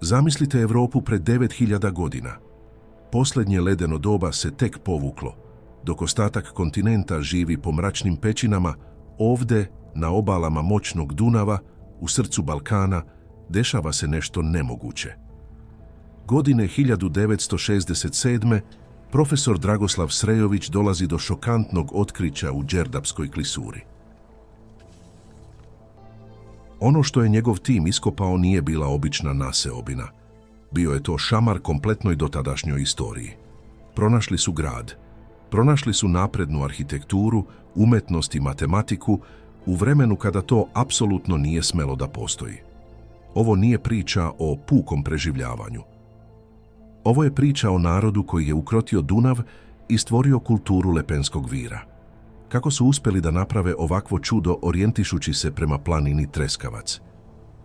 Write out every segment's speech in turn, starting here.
Zamislite Europu pred 9000 godina. Posljednje ledeno doba se tek povuklo, dok ostatak kontinenta živi po mračnim pećinama, ovdje, na obalama moćnog Dunava, u srcu Balkana, dešava se nešto nemoguće. Godine 1967. profesor Dragoslav Srejović dolazi do šokantnog otkrića u Đerdapskoj klisuri. Ono što je njegov tim iskopao nije bila obična naseobina. Bio je to šamar kompletnoj dotadašnjoj istoriji. Pronašli su grad, pronašli su naprednu arhitekturu, umetnost i matematiku u vremenu kada to apsolutno nije smelo da postoji. Ovo nije priča o pukom preživljavanju. Ovo je priča o narodu koji je ukrotio Dunav i stvorio kulturu Lepenskog vira. Kako su uspjeli da naprave ovakvo čudo orijentišući se prema planini Treskavac?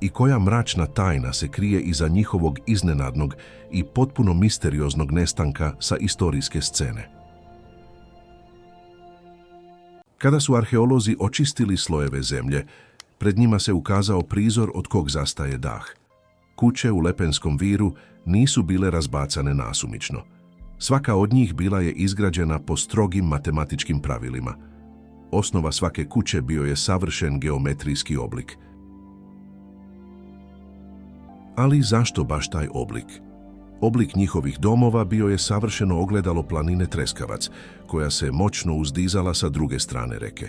I koja mračna tajna se krije iza njihovog iznenadnog i potpuno misterioznog nestanka sa istorijske scene? Kada su arheolozi očistili slojeve zemlje, pred njima se ukazao prizor od kog zastaje dah. Kuće u Lepenskom viru nisu bile razbacane nasumično. Svaka od njih bila je izgrađena po strogim matematičkim pravilima. Osnova svake kuće bio je savršen geometrijski oblik. Ali zašto baš taj oblik? Oblik njihovih domova bio je savršeno ogledalo planine Treskavac, koja se moćno uzdizala sa druge strane reke.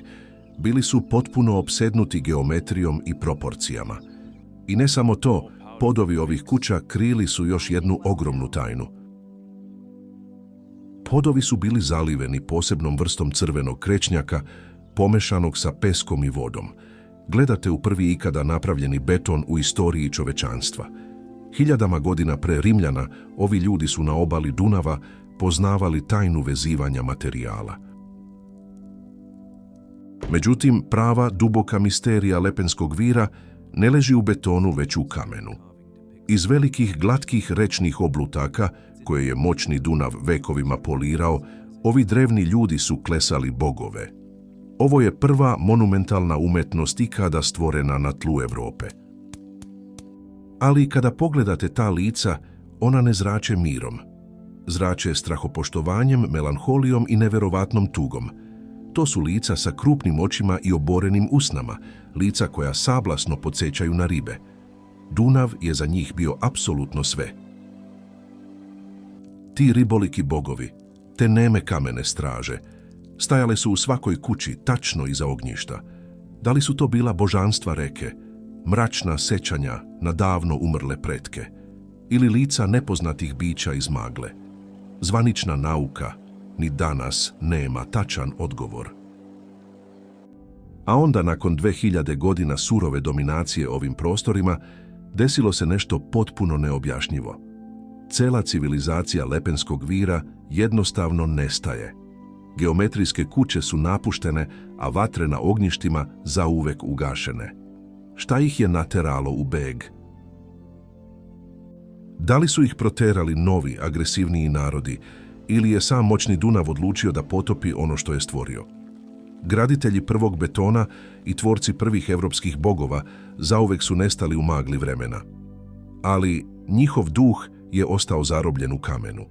Bili su potpuno opsednuti geometrijom i proporcijama. I ne samo to, podovi ovih kuća krili su još jednu ogromnu tajnu. Podovi su bili zaliveni posebnom vrstom crvenog krečnjaka, pomešanog sa peskom i vodom. Gledate u prvi ikada napravljeni beton u istoriji čovečanstva. Hiljadama godina pre Rimljana, ovi ljudi su na obali Dunava poznavali tajnu vezivanja materijala. Međutim, prava duboka misterija Lepenskog vira ne leži u betonu, već u kamenu. Iz velikih glatkih rečnih oblutaka, koje je moćni Dunav vekovima polirao, ovi drevni ljudi su klesali bogove. Ovo je prva monumentalna umetnost ikada stvorena na tlu Europe. Ali kada pogledate ta lica, ona ne zrače mirom. Zrače strahopoštovanjem, melanholijom i neverovatnom tugom. To su lica sa krupnim očima i oborenim usnama, lica koja sablasno podsjećaju na ribe. Dunav je za njih bio apsolutno sve. Ti riboliki bogovi, te neme kamene straže, stajale su u svakoj kući tačno iza ognjišta. Da li su to bila božanstva reke, mračna sećanja na davno umrle pretke, ili lica nepoznatih bića iz magle? Zvanična nauka ni danas nema tačan odgovor. A onda, nakon 2000 godina surove dominacije ovim prostorima, desilo se nešto potpuno neobjašnjivo. Cela civilizacija Lepenskog vira jednostavno nestaje. Geometrijske kuće su napuštene, a vatre na ognjištima zauvek ugašene. Šta ih je nateralo u beg? Da li su ih proterali novi, agresivniji narodi, ili je sam moćni Dunav odlučio da potopi ono što je stvorio? Graditelji prvog betona i tvorci prvih evropskih bogova zauvek su nestali u magli vremena. Ali njihov duh je ostao zarobljen u kamenu.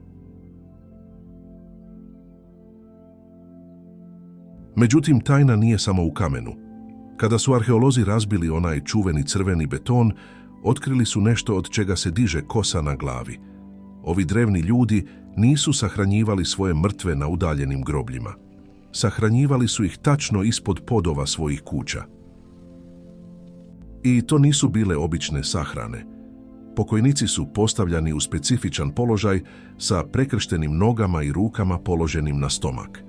Međutim, tajna nije samo u kamenu. Kada su arheolozi razbili onaj čuveni crveni beton, otkrili su nešto od čega se diže kosa na glavi. Ovi drevni ljudi nisu sahranjivali svoje mrtve na udaljenim grobljima. Sahranjivali su ih tačno ispod podova svojih kuća. I to nisu bile obične sahrane. Pokojnici su postavljani u specifičan položaj sa prekrštenim nogama i rukama položenim na stomak.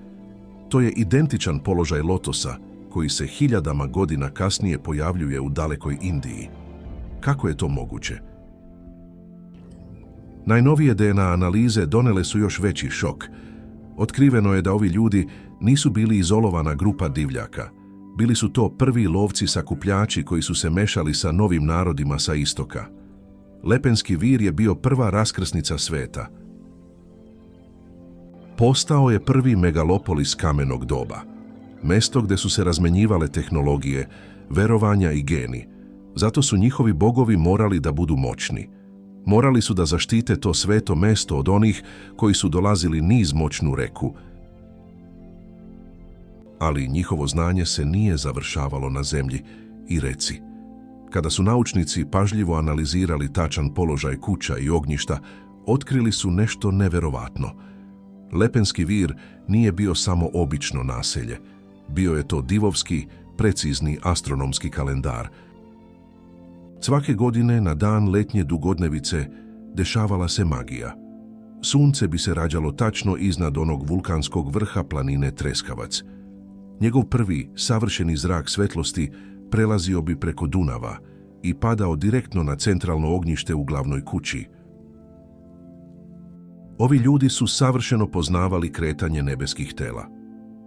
To je identičan položaj lotosa koji se hiljadama godina kasnije pojavljuje u dalekoj Indiji. Kako je to moguće? Najnovije DNA analize donele su još veći šok. Otkriveno je da ovi ljudi nisu bili izolovana grupa divljaka. Bili su to prvi lovci sakupljači koji su se mešali sa novim narodima sa istoka. Lepenski vir je bio prva raskrsnica sveta. Postao je prvi megalopolis kamenog doba. Mesto gde su se razmenjivale tehnologije, verovanja i geni. Zato su njihovi bogovi morali da budu moćni. Morali su da zaštite to sveto mesto od onih koji su dolazili niz moćnu reku. Ali njihovo znanje se nije završavalo na zemlji i reci. Kada su naučnici pažljivo analizirali tačan položaj kuća i ognjišta, otkrili su nešto neverovatno. Lepenski vir nije bio samo obično naselje. Bio je to divovski, precizni astronomski kalendar. Svake godine na dan letnje dugodnevice dešavala se magija. Sunce bi se rađalo tačno iznad onog vulkanskog vrha planine Treskavac. Njegov prvi, savršeni zrak svetlosti prelazio bi preko Dunava i padao direktno na centralno ognjište u glavnoj kući. Ovi ljudi su savršeno poznavali kretanje nebeskih tela.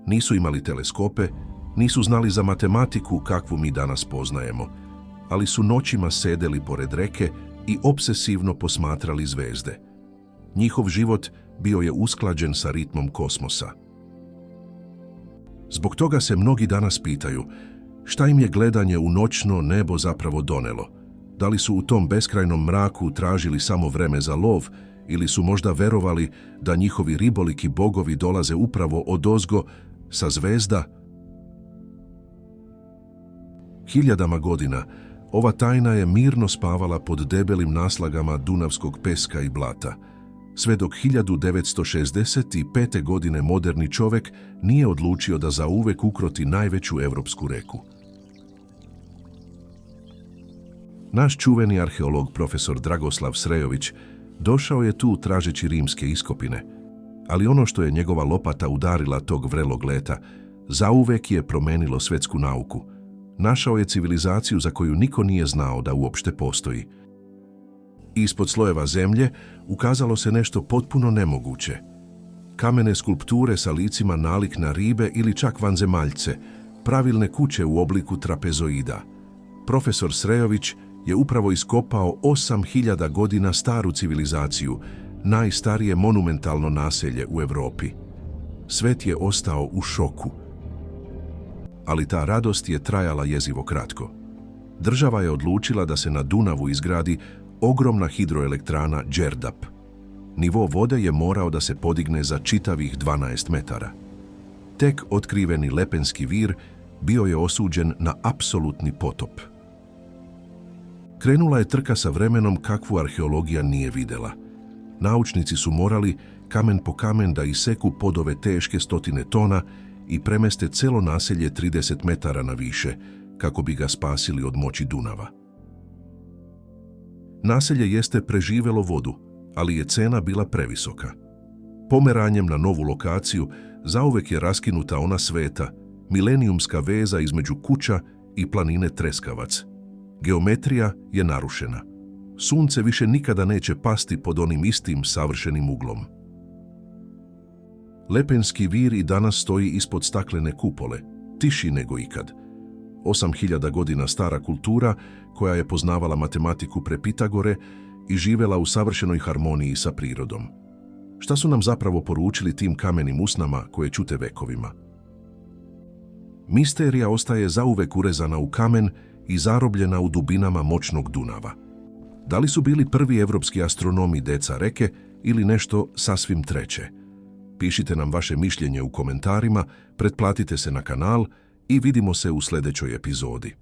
Nisu imali teleskope, nisu znali za matematiku kakvu mi danas poznajemo, ali su noćima sedeli pored reke i obsesivno posmatrali zvezde. Njihov život bio je usklađen sa ritmom kosmosa. Zbog toga se mnogi danas pitaju šta im je gledanje u noćno nebo zapravo donelo. Da li su u tom beskrajnom mraku tražili samo vreme za lov ili su možda verovali da njihovi riboliki bogovi dolaze upravo odozgo sa zvezda? Hiljadama godina ova tajna je mirno spavala pod debelim naslagama dunavskog peska i blata, sve dok 1965. godine moderni čovek nije odlučio da zauvek ukroti najveću evropsku reku. Naš čuveni arheolog profesor Dragoslav Srejović došao je tu tražeći rimske iskopine, ali ono što je njegova lopata udarila tog vrelog leta zauvek je promenilo svetsku nauku. Našao je civilizaciju za koju niko nije znao da uopšte postoji. Ispod slojeva zemlje ukazalo se nešto potpuno nemoguće. Kamene skulpture sa licima nalik na ribe ili čak vanzemaljce, pravilne kuće u obliku trapezoida. Profesor Srejović je upravo iskopao 8000 godina staru civilizaciju, najstarije monumentalno naselje u Evropi. Svet je ostao u šoku. Ali ta radost je trajala jezivo kratko. Država je odlučila da se na Dunavu izgradi ogromna hidroelektrana Đerdap. Nivo vode je morao da se podigne za čitavih 12 metara. Tek otkriveni Lepenski vir bio je osuđen na apsolutni potop. Krenula je trka sa vremenom kakvu arheologija nije videla. Naučnici su morali kamen po kamen da iseku podove teške 100 tona i premeste celo naselje 30 metara na više, kako bi ga spasili od moći Dunava. Naselje jeste preživelo vodu, ali je cena bila previsoka. Pomeranjem na novu lokaciju zauvek je raskinuta ona sveta, milenijumska veza između kuća i planine Treskavac. Geometrija je narušena. Sunce više nikada neće pasti pod onim istim savršenim uglom. Lepenski vir i danas stoji ispod staklene kupole, tiši nego ikad. 8000 godina stara kultura koja je poznavala matematiku pre Pitagore i živela u savršenoj harmoniji sa prirodom. Šta su nam zapravo poručili tim kamenim usnama koje ćute vekovima? Misterija ostaje zauvek urezana u kamen i zarobljena u dubinama moćnog Dunava. Da li su bili prvi evropski astronomi deca reke ili nešto sasvim treće? Pišite nam vaše mišljenje u komentarima, pretplatite se na kanal i vidimo se u sljedećoj epizodi.